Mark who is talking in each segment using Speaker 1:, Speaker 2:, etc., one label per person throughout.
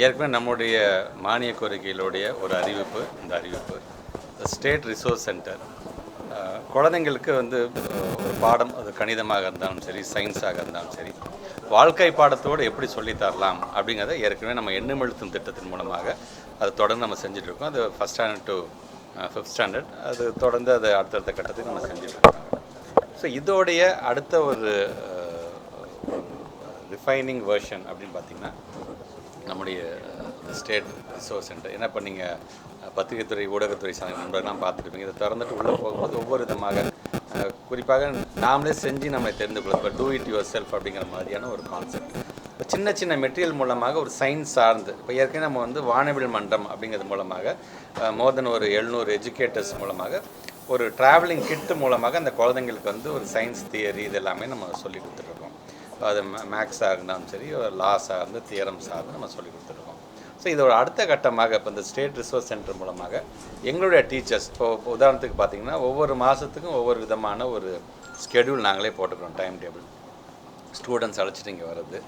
Speaker 1: ஏற்கனவே நம்முடைய மானிய கோரிக்கையிலுடைய ஒரு அறிவிப்பு, இந்த அறிவிப்பு ஸ்டேட் ரிசோர்ஸ் சென்டர் குழந்தைங்களுக்கு ஒரு பாடம், அது கணிதமாக இருந்தாலும் சரி, சயின்ஸாக இருந்தாலும் சரி, வாழ்க்கை பாடத்தோடு எப்படி சொல்லித்தரலாம் அப்படிங்கிறத ஏற்கனவே நம்ம எண்ணுமெழுத்தும் திட்டத்தின் மூலமாக அது தொடர்ந்து நம்ம செஞ்சுட்ருக்கோம். அது first standard to 5th standard, அது தொடர்ந்து அது அடுத்தடுத்த கட்டத்துக்கு நம்ம செஞ்சுட்ருக்கோம். ஸோ இதோடைய அடுத்த ஒரு ரிஃபைனிங் வெர்ஷன் அப்படின்னு பார்த்திங்கன்னா நம்முடைய ஸ்டேட் ரிசோர்ஸ் சென்டர். ஏன்னா இப்போ நீங்கள் பத்திரிகைத்துறை, ஊடகத்துறை சார்ந்த நண்பர்கள்லாம் பார்த்துருப்பீங்க. இதை திறந்துட்டு உள்ளே போகும்போது ஒவ்வொரு விதமாக குறிப்பாக நாமளே செஞ்சு நம்ம தெரிந்து கொள்ளும். இப்போ டூ இட் யுவர் செல்ஃப் அப்படிங்கிற மாதிரியான ஒரு கான்செப்ட். இப்போ சின்ன சின்ன மெட்டீரியல் மூலமாக ஒரு சயின்ஸ் சார்ந்து, இப்போ ஏற்கனவே நம்ம வானவில் மன்றம் அப்படிங்கிறது மூலமாக மோர் தென் ஒரு 700 எஜுகேட்டர்ஸ் மூலமாக ஒரு ட்ராவலிங் கிட்டு மூலமாக அந்த குழந்தைங்களுக்கு ஒரு சயின்ஸ் தியரி இது எல்லாமே நம்ம சொல்லி கொடுத்துட்ருக்கோம். அது மேக்ஸாக இருந்தாலும் சரி, ஒரு லாஸாக இருந்து தியரம் சார்ந்து நம்ம சொல்லி கொடுத்துருக்கோம். ஸோ இதோட அடுத்த கட்டமாக இப்போ இந்த ஸ்டேட் ரிசோர்ஸ் சென்டர் மூலமாக எங்களுடைய டீச்சர்ஸ், இப்போ உதாரணத்துக்கு பார்த்திங்கன்னா ஒவ்வொரு மாதத்துக்கும் ஒவ்வொரு விதமான ஒரு ஸ்கெடியூல் நாங்களே போட்டுக்கிறோம், டைம் டேபிள். ஸ்டூடெண்ட்ஸ் அழைச்சிட்டு இங்கே வர்றது,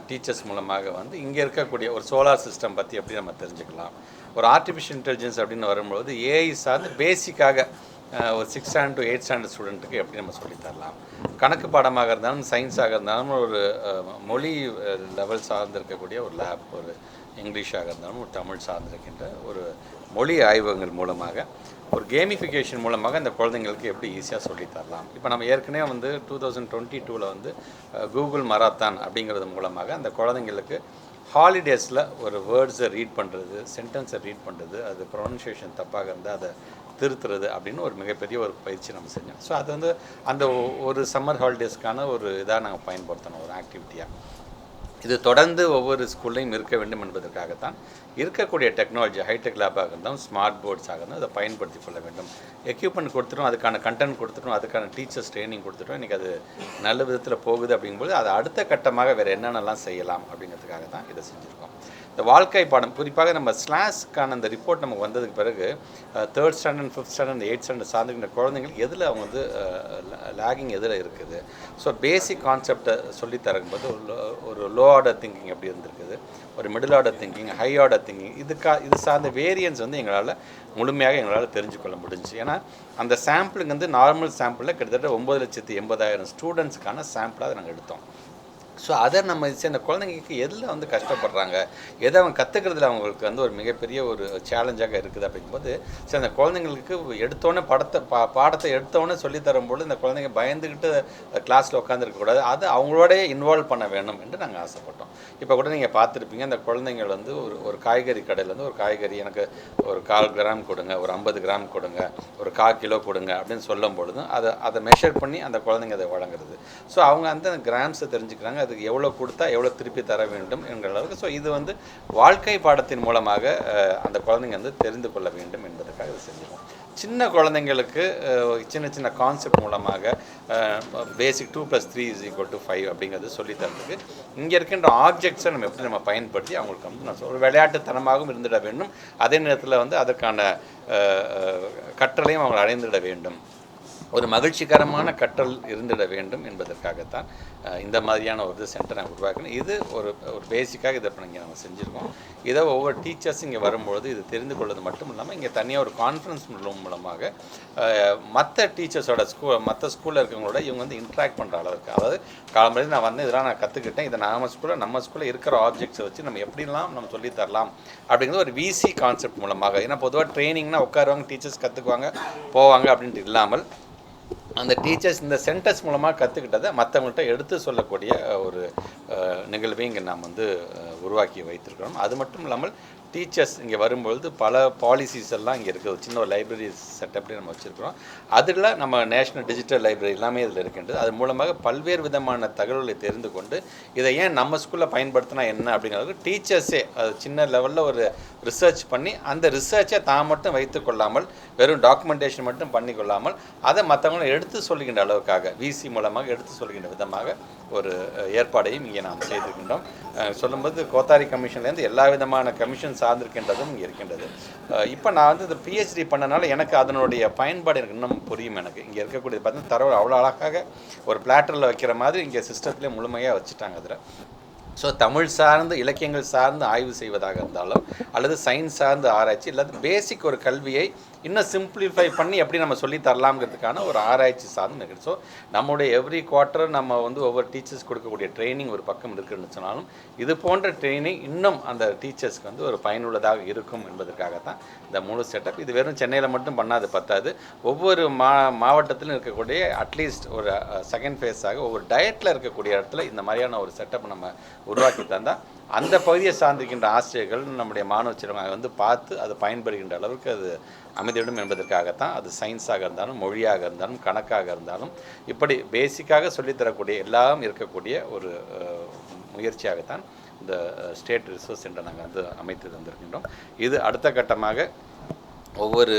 Speaker 1: டீச்சர்ஸ் மூலமாக இங்கே இருக்கக்கூடிய ஒரு சோலார் சிஸ்டம் பற்றி எப்படி நம்ம தெரிஞ்சுக்கலாம், ஒரு ஆர்டிஃபிஷியல் இன்டெலிஜென்ஸ் அப்படின்னு வரும்பொழுது ஏஐ சார்ந்து பேசிக்காக ஒரு 6th standard to 8th standard ஸ்டூடெண்ட்டுக்கு எப்படி நம்ம சொல்லித்தரலாம், கணக்கு பாடமாக இருந்தாலும் சயின்ஸாக இருந்தாலும் ஒரு மொழி லெவல் சார்ந்திருக்கக்கூடிய ஒரு லேப், ஒரு இங்கிலீஷாக இருந்தாலும் ஒரு தமிழ் சார்ந்திருக்கின்ற ஒரு மொழி ஆய்வகங்கள் மூலமாக ஒரு கேமிஃபிகேஷன் மூலமாக அந்த குழந்தைங்களுக்கு எப்படி ஈஸியாக சொல்லித்தரலாம். இப்போ நம்ம ஏற்கனவே 2022 கூகுள் மராத்தான் அப்படிங்கிறது மூலமாக அந்த குழந்தைங்களுக்கு ஹாலிடேஸில் ஒரு வேர்ட்ஸை ரீட் பண்ணுறது, சென்டென்ஸை ரீட் பண்ணுறது, அது ப்ரொனன்சியேஷன் தப்பாக இருந்தால் அதை திருத்துறது அப்படின்னு ஒரு மிகப்பெரிய ஒரு பயிற்சி நம்ம செஞ்சோம். ஸோ அது அந்த ஒரு சம்மர் ஹாலிடேஸ்க்கான ஒரு இதாக நாங்கள் பயன்படுத்தணும், ஒரு ஆக்டிவிட்டியாக. இது தொடர்ந்து ஒவ்வொரு ஸ்கூல்லையும் இருக்க வேண்டும் என்பதற்காகத்தான் இருக்கக்கூடிய டெக்னாலஜி, ஹைடெக் லேபாக இருந்தாலும் ஸ்மார்ட் போர்ட்ஸாக இருந்தாலும் அதை பயன்படுத்தி கொள்ள வேண்டும். எக்யூப்மெண்ட் கொடுத்துட்டோம், அதுக்கான கண்டென்ட் கொடுத்துட்டோம், அதுக்கான டீச்சர்ஸ் ட்ரைனிங் கொடுத்துட்டோம். இன்றைக்கி அது நல்ல விதத்தில் போகுது. அப்படிங்கும்போது அது அடுத்த கட்டமாக வேறு என்னென்னலாம் செய்யலாம் அப்படிங்கிறதுக்காக தான் இதை செஞ்சுருக்கோம். இந்த வாழ்க்கை பாடம் குறிப்பாக நம்ம ஸ்லாஸ்க்கான அந்த ரிப்போர்ட் நமக்கு வந்ததுக்கு பிறகு 3rd standard, 5th standard, 8th standard சார்ந்துக்கிற குழந்தைங்களுக்கு எதில் அவங்க லேகிங் எதில் இருக்குது. ஸோ பேசிக் கான்செப்டை சொல்லித்தரும்போது ஒரு லோ ஆர்டர் திங்கிங் எப்படி இருந்திருக்குது, ஒரு middle order thinking, high order thinking, இது சார்ந்த வேரியன்ஸ் எங்களால் முழுமையாக எங்களால் தெரிஞ்சுக்கொள்ள முடிஞ்சு. ஏன்னா அந்த சாம்பிளுங்க நார்மல் சாம்பிளில் கிட்டத்தட்ட 9,80,000 ஸ்டூடெண்ட்ஸுக்கான சாம்பிளாக அதை நாங்கள் எடுத்தோம். ஸோ அதை நம்ம அந்த குழந்தைங்களுக்கு எதில் கஷ்டப்படுறாங்க, எதை அவங்க கற்றுக்கிறதுல அவங்களுக்கு ஒரு மிகப்பெரிய ஒரு சேலஞ்சாக இருக்குது அப்படிங்கும்போது, சரி அந்த குழந்தைங்களுக்கு எடுத்தோடனே பாடத்தை எடுத்தோடனே சொல்லித்தரும்போது இந்த குழந்தைங்க பயந்துக்கிட்டு கிளாஸில் உட்காந்துருக்கக்கூடாது, அதை அவங்களோட இன்வால்வ் பண்ண வேணும் என்று நாங்கள் ஆசைப்பட்டோம். இப்போ கூட நீங்கள் பார்த்துருப்பீங்க, அந்த குழந்தைங்கள் ஒரு காய்கறி கடையில் ஒரு காய்கறி எனக்கு ஒரு 1/4 கிராம் கொடுங்க, ஒரு 50 கிராம் கொடுங்க, ஒரு 1/4 கிலோ கொடுங்க அப்படின்னு சொல்லும் பொழுதும் அதை மெஷர் பண்ணி அந்த குழந்தைங்க அதை வழங்குறது. ஸோ அவங்க அந்த கிராம்ஸை தெரிஞ்சுக்கிறாங்க, அதுக்கு எவ்வளோ கொடுத்தா எவ்வளோ திருப்பி தர வேண்டும் என்கிற அளவுக்கு. ஸோ இது வாழ்க்கை பாடத்தின் மூலமாக அந்த குழந்தைங்க தெரிந்து கொள்ள வேண்டும் என்பதற்காக இது செஞ்சுருவோம். சின்ன குழந்தைங்களுக்கு சின்ன சின்ன கான்செப்ட் மூலமாக பேசிக் 2 + 3 = 5 அப்படிங்கிறது சொல்லித்தரதுக்கு இங்கே இருக்கின்ற ஆப்ஜெக்ட்ஸை நம்ம எப்படி நம்ம பயன்படுத்தி அவங்களுக்கு நான் ஒரு விளையாட்டுத்தனமாகவும் இருந்துட வேண்டும், அதே நேரத்தில் அதற்கான கற்றலையும் அவங்க அடைந்துவிட வேண்டும், ஒரு மகிழ்ச்சிகரமான கற்றல் இருந்திட வேண்டும் என்பதற்காகத்தான் இந்த மாதிரியான ஒரு சென்டர் நாங்கள் உருவாக்கணும். இது ஒரு பேசிக்காக இதை இப்போ இங்கே நம்ம செஞ்சுருக்கோம். இதை ஒவ்வொரு டீச்சர்ஸ் இங்கே வரும்பொழுது இது தெரிந்து கொள்வது மட்டும் இல்லாமல் இங்கே தனியாக ஒரு கான்ஃபரன்ஸ் மூலமாக மற்ற டீச்சர்ஸோட மற்ற ஸ்கூலில் இருக்கவங்களோட இவங்க இன்ட்ராக்ட் பண்ணுற அளவுக்கு, அதாவது காலம்பறையில் நான் இதெல்லாம் நான் கற்றுக்கிட்டேன், இதை நம்ம ஸ்கூலில் இருக்கிற ஆப்ஜெக்ட்ஸை வச்சு நம்ம எப்படிலாம் நம்ம சொல்லித்தரலாம் அப்படிங்கிறது ஒரு விசி கான்செப்ட் மூலமாக. ஏன்னா பொதுவாக ட்ரைனிங்னா உட்காருவாங்க, டீச்சர்ஸ் கற்றுக்குவாங்க, போவாங்க அப்படின்ட்டு இல்லாமல் அந்த டீச்சர்ஸ் இந்த சென்டர்ஸ் மூலமாக கற்றுக்கிட்டதை மற்றவங்கள்ட்ட எடுத்து சொல்லக்கூடிய ஒரு நிகழ்வை இங்கே நாம் உருவாக்கி வைத்திருக்கிறோம். அது மட்டும் இல்லாமல் டீச்சர்ஸ் இங்கே வரும்பொழுது பல பாலிசிஸ் எல்லாம் இங்கே இருக்குது. ஒரு சின்ன ஒரு லைப்ரரி செட்டப்லேயே நம்ம வச்சுருக்கிறோம். அதில் நம்ம நேஷ்னல் டிஜிட்டல் லைப்ரரி எல்லாமே இதில் இருக்கின்றது. அது மூலமாக பல்வேறு விதமான தகவல்களை தெரிந்து கொண்டு இதை ஏன் நம்ம ஸ்கூலில் பயன்படுத்தினா என்ன அப்படிங்கிறது டீச்சர்ஸே அது சின்ன லெவலில் ஒரு ரிசர்ச் பண்ணி அந்த ரிசர்ச்சை தான் மட்டும் வைத்து கொள்ளாமல், வெறும் டாக்குமெண்டேஷன் மட்டும் பண்ணி கொள்ளாமல் அதை மற்றவங்களை எடுத்து சொல்லுகின்ற அளவுக்காக விசி மூலமாக எடுத்து சொல்கின்ற விதமாக ஒரு ஏற்பாடையும் இங்கே நாம் செய்திருக்கின்றோம். சொல்லும்போது கோத்தாரி கமிஷன்லேருந்து எல்லா விதமான கமிஷன் சார்ந்திருக்கின்றதும் இங்கே இருக்கின்றது. இப்போ நான் இந்த பிஹெச்டி பண்ணனால எனக்கு அதனுடைய பயன்பாடு எனக்கு இன்னும் புரியும். எனக்கு இங்கே இருக்கக்கூடியது பார்த்தீங்கன்னா தரவு அவ்வளோ அழகாக ஒரு பிளாட்டரில் வைக்கிற மாதிரி இங்கே சிஸ்டத்துலேயே முழுமையாக வச்சுட்டாங்க அதில். ஸோ தமிழ் சார்ந்து இலக்கியங்கள் சார்ந்து ஆய்வு செய்வதாக இருந்தாலும் அல்லது சயின்ஸ் சார்ந்து ஆராய்ச்சி இல்லாத பேசிக் ஒரு கல்வியை இன்னும் சிம்பிளிஃபை பண்ணி எப்படி நம்ம சொல்லி தரலாம்ங்கிறதுக்கான ஒரு ஆராய்ச்சி சார்ந்து நிகழ்ச்சி. ஸோ நம்முடைய எவ்ரி குவார்ட்டர் நம்ம வந்து ஒவ்வொரு டீச்சர்ஸ் கொடுக்கக்கூடிய ட்ரைனிங் ஒரு பக்கம் இருக்குன்னு சொன்னாலும் இது போன்ற ட்ரைனிங் இன்னும் அந்த டீச்சர்ஸ்க்கு வந்து ஒரு பயனுள்ளதாக இருக்கும் என்பதற்காகத்தான் இந்த முழு செட்டப். இது வெறும் சென்னையில் மட்டும் பண்ணாது பத்தாது, ஒவ்வொரு மாவட்டத்திலும் இருக்கக்கூடிய அட்லீஸ்ட் ஒரு செகண்ட் ஃபேஸாக ஒவ்வொரு டயட்டில் இருக்கக்கூடிய இடத்துல இந்த மாதிரியான ஒரு செட்டப் நம்ம உருவாக்கி தந்தால் அந்த பகுதியை சார்ந்திருக்கின்ற ஆசிரியர்கள் நம்முடைய மாணவ செல்வங்களை வந்து பார்த்து அது பயன்படுகின்ற அளவுக்கு அது அமைதியிடும் என்பதற்காகத்தான். அது சயின்ஸாக இருந்தாலும் மொழியாக இருந்தாலும் கணக்காக இருந்தாலும் இப்படி பேசிக்காக சொல்லித்தரக்கூடிய எல்லாம் இருக்கக்கூடிய ஒரு முயற்சியாகத்தான் இந்த ஸ்டேட் ரிசோர்ஸ் சென்டர் நாங்கள் வந்து அமைத்து தந்திருக்கின்றோம். இது அடுத்த கட்டமாக ஒவ்வொரு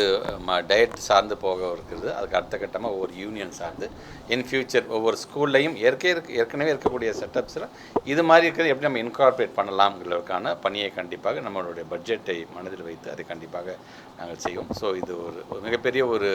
Speaker 1: டயட் சார்ந்து போக இருக்கிறது. அதுக்கு அடுத்த கட்டமாக ஒவ்வொரு யூனியன் சார்ந்து இன் ஃபியூச்சர் ஒவ்வொரு ஸ்கூல்லையும் ஏற்கனவே இருக்கக்கூடிய செட்டப்ஸில் இது மாதிரி இருக்கிறது எப்படி நம்ம இன்கார்பரேட் பண்ணலாம்ங்கிறதுக்கான பணியை கண்டிப்பாக நம்மளுடைய பட்ஜெட்டை மனதில் வைத்து அதை கண்டிப்பாக நாங்கள் செய்வோம். ஸோ இது ஒரு மிகப்பெரிய ஒரு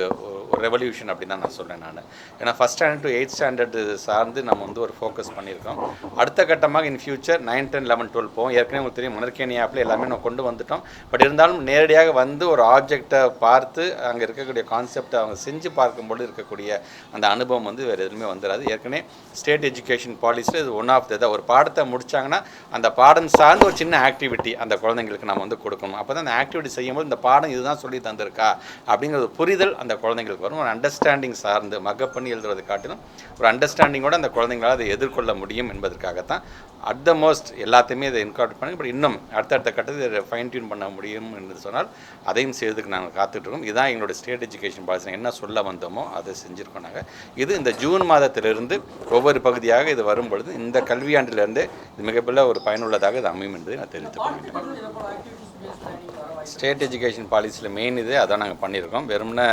Speaker 1: ரெவல்யூஷன் அப்படின்னு தான் நான் சொல்கிறேன் நான். ஏன்னா first standard to 8th standard சார்ந்து நம்ம வந்து ஒரு ஃபோக்கஸ் பண்ணியிருக்கோம். அடுத்த கட்டமாக இன் ஃபியூச்சர் 9, 10, 11, 12 போவோம். ஏற்கனவே உங்களுக்கு தெரியும் முனர்கேணி ஆப்பில் எல்லாமே நம்ம கொண்டு வந்துட்டோம். பட் இருந்தாலும் நேரடியாக வந்து ஒரு ஆப்ஜெக்டை பார்த்து அங்கே இருக்கக்கூடிய கான்செப்டை அவங்க செஞ்சு பார்க்கும்போது இருக்கக்கூடிய அந்த அனுபவம் வந்து வேறு எதுவுமே வந்துடாது. ஏற்கனவே ஸ்டேட் எஜுகேஷன் பாலிசியில் இது ஒன் ஆஃப் த ஒரு பாடத்தை முடித்தாங்கன்னா அந்த பாடம் சார்ந்து ஒரு சின்ன ஆக்டிவிட்டி அந்த குழந்தைங்களுக்கு நம்ம வந்து கொடுக்கணும். அப்போ தான் அந்த ஆக்டிவிட்டி செய்யும்போது இந்த பாடம் இதுதான் சொல்லி தந்திருக்கா அப்படிங்கிறது புரிதல் அந்த குழந்தைங்களுக்கு வரும். ஒரு அண்டர்ஸ்டாண்டிங் சார்ந்து மக்கப் பண்ணி எழுதுவதை காட்டிலும் ஒரு அண்டர்ஸ்டாண்டிங்கோடு அந்த குழந்தைங்களால் அதை எதிர்கொள்ள முடியும் என்பதற்காகத்தான் அட் த மோஸ்ட் எல்லாத்தையுமே இதை இன்கார்பரேட் பண்ணி பட் இன்னும் அடுத்தடுத்த கட்டத்தில் இதை ஃபைன் டியூன் பண்ண முடியும் என்று சொன்னால் அதையும் செய்வதற்கு நாங்கள் காத்துட்ருக்கோம். இதுதான் எங்களுடைய ஸ்டேட் எஜுகேஷன் பாலிசி என்ன சொல்ல வந்தோமோ அதை செஞ்சுருக்கோம் நாங்கள். இது இந்த ஜூன் மாதத்திலிருந்து ஒவ்வொரு பகுதியாக இது வரும்பொழுது இந்த கல்வியாண்டிலிருந்து இது மிகப்பெரிய ஒரு பயனுள்ளதாக இது அமையும் என்பதை நான் தெரிவித்துக் கொள்கிறேன். ஸ்டேட் எஜுகேஷன் பாலிசியில் மெயின் இது அதான் நாங்கள் பண்ணியிருக்கோம். வெறும்னே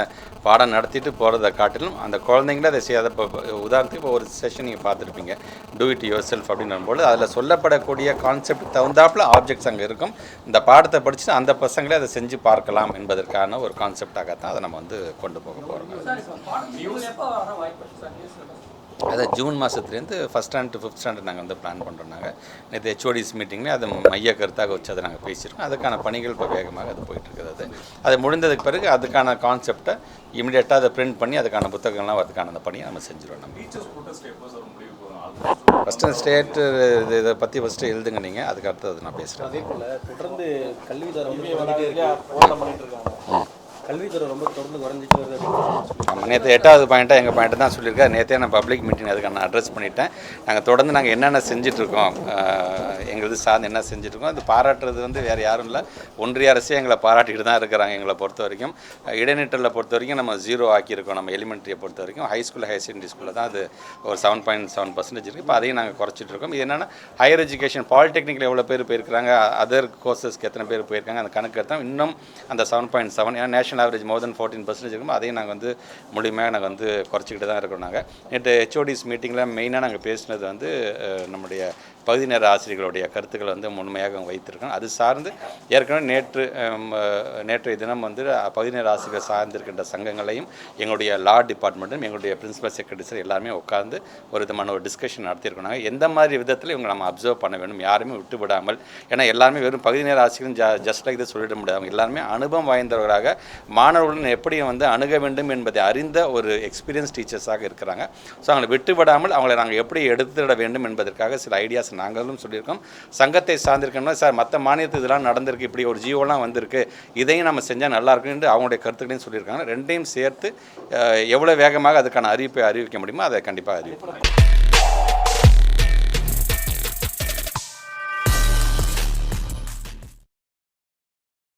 Speaker 1: பாடம் நடத்திட்டு போகிறத காட்டிலும் அந்த குழந்தைங்கள அதை செய்யாத இப்போ உதாரணத்துக்கு இப்போ ஒரு செஷன் நீங்கள் பார்த்துருப்பீங்க டூ இட் யுவர் செல்ஃப் அப்படின்னும்போது அதில் சொல்லப்படக்கூடிய கான்செப்ட் தகுந்தாப்பில் ஆப்ஜெக்ட்ஸ் அங்கே இருக்கும். இந்த பாடத்தை படிச்சுட்டு அந்த பசங்களே அதை செஞ்சு பார்க்கலாம் என்பதற்கான ஒரு கான்செப்டாகத்தான் அதை நம்ம வந்து கொண்டு போக போகிறோம். அதை ஜூன் மாதத்துலேருந்து first standard to 5th standard நாங்கள் வந்து பிளான் பண்ணுறோம். நாங்கள் நேற்று ஹெச்ஓடிஸ் மீட்டிங்லேயே அதை மைய கருத்தாக வச்சு அதை நாங்கள் பேசியிருக்கோம். அதுக்கான பணிகள் இப்போ வேகமாக அது போயிட்டுருக்குது. அது முடிந்ததுக்கு பிறகு அதுக்கான கான்செப்டை இமீடியட்டாக அதை பிரிண்ட் பண்ணி அதுக்கான புத்தகங்கள்லாம் அதுக்கான அந்த பணியை நம்ம செஞ்சுருவோம். நம்ம ஃபஸ்ட்டு ஸ்டேட்டு இதை பற்றி ஃபஸ்ட்டு எழுதுங்க நீங்கள், அதுக்கு அடுத்தது நான் பேசுகிறேன்.
Speaker 2: அதே போல் தொடர்ந்து கல்வித்தரம் கல்வித்துறை ரொம்ப தொடர்ந்து குறைஞ்சிட்டு வருது.
Speaker 1: ஆமாம், நேற்று 8வது பாயிண்ட்டாக எங்கள் பாயிண்ட்டு தான் சொல்லியிருக்கேன். நேற்றே நான் பப்ளிக் மீட்டிங் அதுக்கு நான் அட்ரஸ் பண்ணிட்டேன். நாங்கள் தொடர்ந்து நாங்கள் என்னென்ன செஞ்சிட்ருக்கோம், எங்களுக்கு சார்ந்து என்ன செஞ்சிட்ருக்கோம், அது பாராட்டுறது வந்து வேறு யாரும் இல்லை, ஒன்றிய அரசே எங்களை பாராட்டிக்கிட்டு தான் இருக்கிறாங்க. எங்களை பொறுத்த வரைக்கும் இடைநிற்றலை பொறுத்த வரைக்கும் நம்ம 0 ஆக்கியிருக்கோம். நம்ம எலிமெண்ட்ரியை பொறுத்த வரைக்கும் ஹை ஸ்கூல் ஹையர் செகண்டரி ஸ்கூலில் தான் அது ஒரு 7.7% இருக்குது. இப்போ அதையும் நாங்கள் குறைச்சிட்ருக்கோம். இது என்னென்னா ஹையர் எஜுகேஷன் பாலிடெக்னிக்கில் எவ்வளோ பேர் போயிருக்கிறாங்க, அதர் கோர்சஸ்க்கு எத்தனை பேர் போயிருக்காங்க, அந்த கணக்கு எடுத்தால் இன்னும் அந்த 7.7 ஏன்னா நேஷனல் ஆவரேஜ் மோர் தென் 14% இருக்கும். அதையும் நாங்கள் வந்து முழுமையாக நாங்கள் வந்து குறைச்சிக்கிட்டு தான் இருக்கோம். நாங்கள் நேற்று ஹெச்ஓடிஸ் மீட்டிங்கில் மெயினாக நாங்கள் பேசினது வந்து நம்முடைய பகுதி நேர ஆசிரியர்களுடைய கருத்துக்களை வந்து முழுமையாக வைத்திருக்கோம். அது சார்ந்து ஏற்கனவே நேற்றைய தினம் வந்து பகுதி நேர ஆசிரியர் சார்ந்திருக்கின்ற சங்கங்களையும் எங்களுடைய லா டிபார்ட்மெண்ட்டும் எங்களுடைய பிரின்சிபல் செக்ரட்டரி எல்லாருமே உட்கார்ந்து ஒரு விதமான ஒரு டிஸ்கஷன் நடத்தியிருக்கோம். நாங்கள் எந்த மாதிரி விதத்தில் இவங்க நம்ம அப்சர்வ் பண்ண வேணும், யாருமே விட்டு விடாமல். ஏன்னா எல்லாருமே வெறும் பகுதி நேர ஆசிரியர்கள் ஜஸ்ட் லைக் இதை சொல்லிட முடியாது. அவங்க எல்லாருமே அனுபவம் வாய்ந்தவர்களாக மாணவர்களுடன் எப்படி வந்து அணுக வேண்டும் என்பதை அறிந்த ஒரு எக்ஸ்பீரியன்ஸ் டீச்சர்ஸாக இருக்கிறாங்க. ஸோ அவங்களை விட்டுவிடாமல் அவங்களை நாங்கள் எப்படி எடுத்துவிட வேண்டும் என்பதற்காக சில ஐடியாஸ் நாங்களும் சொல்லியிருக்கோம். சங்கத்தை சார்ந்திருக்கோம்னா சார் மற்ற மாநிலத்தில் இதெல்லாம் நடந்திருக்கு, இப்படி ஒரு ஜியோலாம் வந்திருக்கு, இதையும் நம்ம செஞ்சால் நல்லா இருக்குன்னு அவங்களுடைய கருத்துக்களையும் சொல்லியிருக்காங்க. ரெண்டையும் சேர்த்து எவ்வளோ வேகமாக அதுக்கான அறிவிப்பை அறிவிக்க முடியுமோ அதை கண்டிப்பாக அறிவிப்போம்.